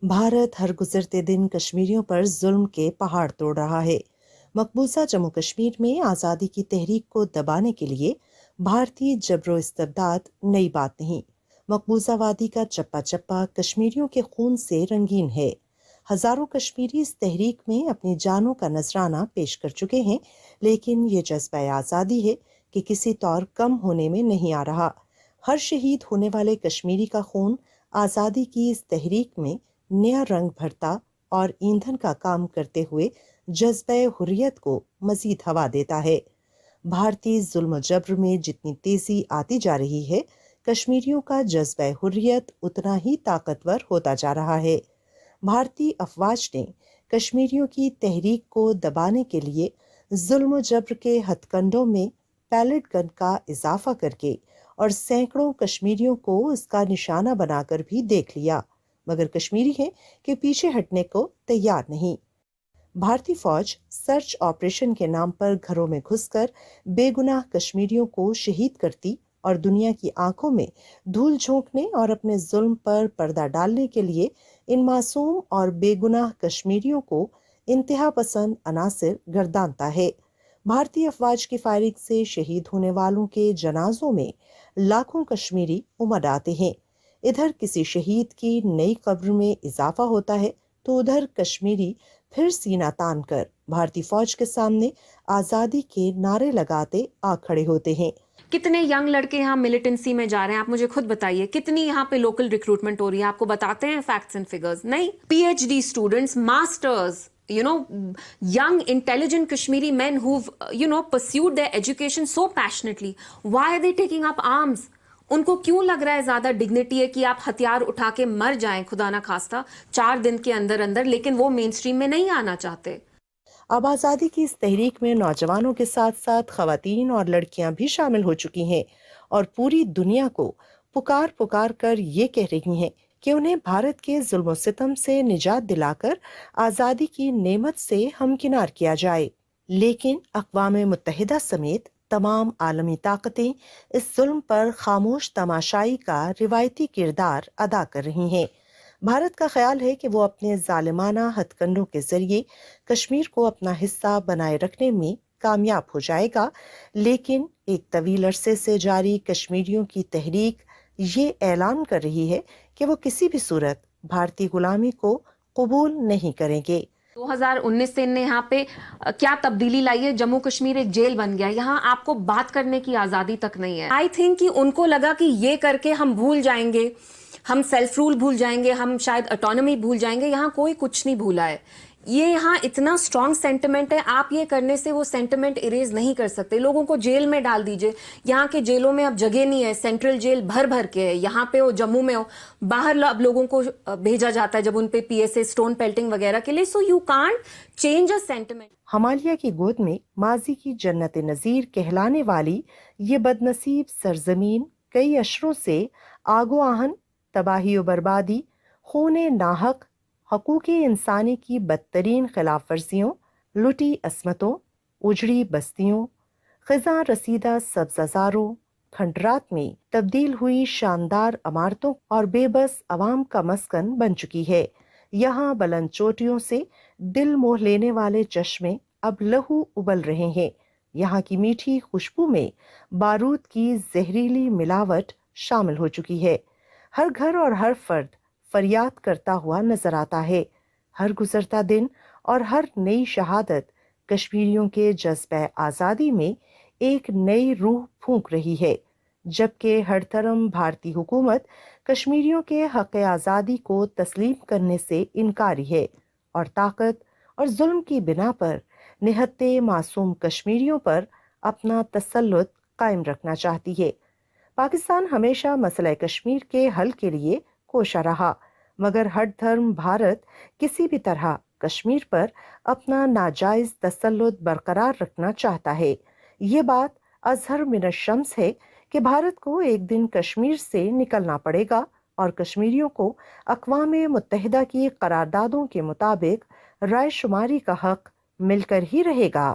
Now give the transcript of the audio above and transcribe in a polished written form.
भारत हर गुजरते दिन कश्मीरियों पर जुल्म के पहाड़ तोड़ रहा है। मकबूजा जम्मू कश्मीर में आज़ादी की तहरीक को दबाने के लिए भारतीय जबरो इस्तेबदाद नई बात नहीं। मकबूजा वादी का चप्पा चप्पा कश्मीरियों के खून से रंगीन है। हजारों कश्मीरी इस तहरीक में अपनी जानों का नजराना पेश कर चुके हैं, लेकिन ये जज्बा आज़ादी है कि किसी तौर कम होने में नहीं आ रहा। हर शहीद होने वाले कश्मीरी का खून आज़ादी की इस तहरीक में नया रंग भरता और ईंधन का काम करते हुए जज्बे हुर्रियत को मजीद हवा देता है। भारतीय जुल्म जब्र में जितनी तेजी आती जा रही है, कश्मीरियों का जज्बे हुर्रियत उतना ही ताकतवर होता जा रहा है। भारतीय अफवाज ने कश्मीरियों की तहरीक को दबाने के लिए जुल्म जब्र के हथकंडों में पैलेट गन का इजाफा करके और सैकड़ों कश्मीरियों को इसका निशाना बनाकर भी देख लिया, मगर कश्मीरी हैं कि पीछे हटने को तैयार नहीं। भारतीय फौज सर्च ऑपरेशन के नाम पर घरों में घुसकर बेगुनाह कश्मीरियों को शहीद करती और दुनिया की आंखों में धूल झोंकने और अपने जुल्म पर पर्दा डालने के लिए इन मासूम और बेगुनाह कश्मीरियों को इंतहा पसंद अनासिर गर्दानता है। भारतीय अफवाज की फायरिंग से शहीद होने वालों के जनाजों में लाखों कश्मीरी उमड़ आते हैं। इधर किसी शहीद की नई कब्र में इजाफा होता है तो उधर कश्मीरी फिर सीना तान कर भारतीय फौज के सामने आजादी के नारे लगाते आ खड़े होते हैं। कितने यंग लड़के यहाँ मिलिटेंसी में जा रहे हैं, आप मुझे खुद बताइए। कितनी यहाँ पे लोकल रिक्रूटमेंट हो रही है, आपको बताते हैं फैक्ट्स एंड फिगर्स? नहीं। PhD students, masters, young intelligent Kashmiri men who've pursued their education so passionately, why are they taking up arms? उनको क्यों लग रहा है ज्यादा डिग्निटी है कि आप हथियार उठा के मर जाएं, खुदा ना खास्ता, 4 दिन के अंदर अंदर, लेकिन वो मेन स्ट्रीम में नहीं आना चाहते। अब आज़ादी की इस तहरीक में नौजवानों के साथ साथ खवातीन और लड़कियां भी शामिल हो चुकी हैं और पूरी दुनिया को पुकार पुकार कर ये कह रही हैं कि उन्हें भारत के जुल्म सितम से निजात दिलाकर आज़ादी की नेमत से हमकिनार किया जाए। लेकिन अक़वाम मुत्तहिदा समेत तमाम आलमी ताकतें इस जुल्म पर खामोश तमाशाई का रिवायती किरदार अदा कर रही हैं। भारत का ख्याल है कि वो अपने जालिमाना हथकंडों के जरिए कश्मीर को अपना हिस्सा बनाए रखने में कामयाब हो जाएगा, लेकिन एक तवील अरसे से जारी कश्मीरियों की तहरीक ये ऐलान कर रही है कि वो किसी भी सूरत भारतीय गुलामी को कबूल नहीं करेंगे। 2019 से इनने यहाँ पे क्या तब्दीली लाई है? जम्मू कश्मीर एक जेल बन गया, यहाँ आपको बात करने की आजादी तक नहीं है। आई थिंक कि उनको लगा कि ये करके हम भूल जाएंगे, हम सेल्फ रूल भूल जाएंगे, हम शायद ऑटोनॉमी भूल जाएंगे। यहाँ कोई कुछ नहीं भूला है। ये यहाँ इतना स्ट्रॉन्ग सेंटिमेंट है, आप ये करने से वो सेंटिमेंट इरेज नहीं कर सकते। लोगों को जेल में डाल दीजिए, यहाँ के जेलों में अब जगह नहीं है, सेंट्रल जेल भर भर के है। यहाँ पे हो, जम्मू में हो, बाहर अब लोगों को भेजा जाता है जब उन पे पीएसए स्टोन पेल्टिंग वगैरह के लिए। So you can't change a sentiment. Himalaya की गोद में माजी की जन्नत नजीर कहलाने वाली ये बदनसीब सरजमीन कई अशरों से आगो आहन, तबाही और बर्बादी, खूने नाहक, हकूक़ी इंसानी की बदतरीन खिलाफ वर्जियों, लुटी असमतों, उजड़ी बस्तियों, ख़ज़ां रसीदा सब्ज़ाज़ारों, खंडरात में तब्दील हुई शानदार इमारतों और बेबस अवाम का मस्कन बन चुकी है। यहाँ बुलंद चोटियों से दिल मोह लेने वाले चश्मे अब लहू उबल रहे हैं। यहाँ की मीठी खुशबू में बारूद की जहरीली मिलावट शामिल हो चुकी है। हर घर और हर फर्द फरियाद करता हुआ नजर आता है। हर गुजरता दिन और हर नई शहादत कश्मीरियों के जज्बे आज़ादी में एक नई रूह फूंक रही है, जबकि हर तरफ भारतीय हुकूमत कश्मीरियों के हक आज़ादी को तस्लीम करने से इनकारी है और ताकत और जुल्म की बिना पर निहत्ते मासूम कश्मीरियों पर अपना तसल्लुत कायम रखना चाहती है। पाकिस्तान हमेशा मसला कश्मीर के हल के लिए कोशा रहा, मगर हर धर्म भारत किसी भी तरह कश्मीर पर अपना नाजायज तसल्लुत बरकरार रखना चाहता है। ये बात अजहर मिनश शम्स है कि भारत को एक दिन कश्मीर से निकलना पड़ेगा और कश्मीरियों को अक़वाम मुत्तहिदा की करारदादों के मुताबिक राय शुमारी का हक मिलकर ही रहेगा।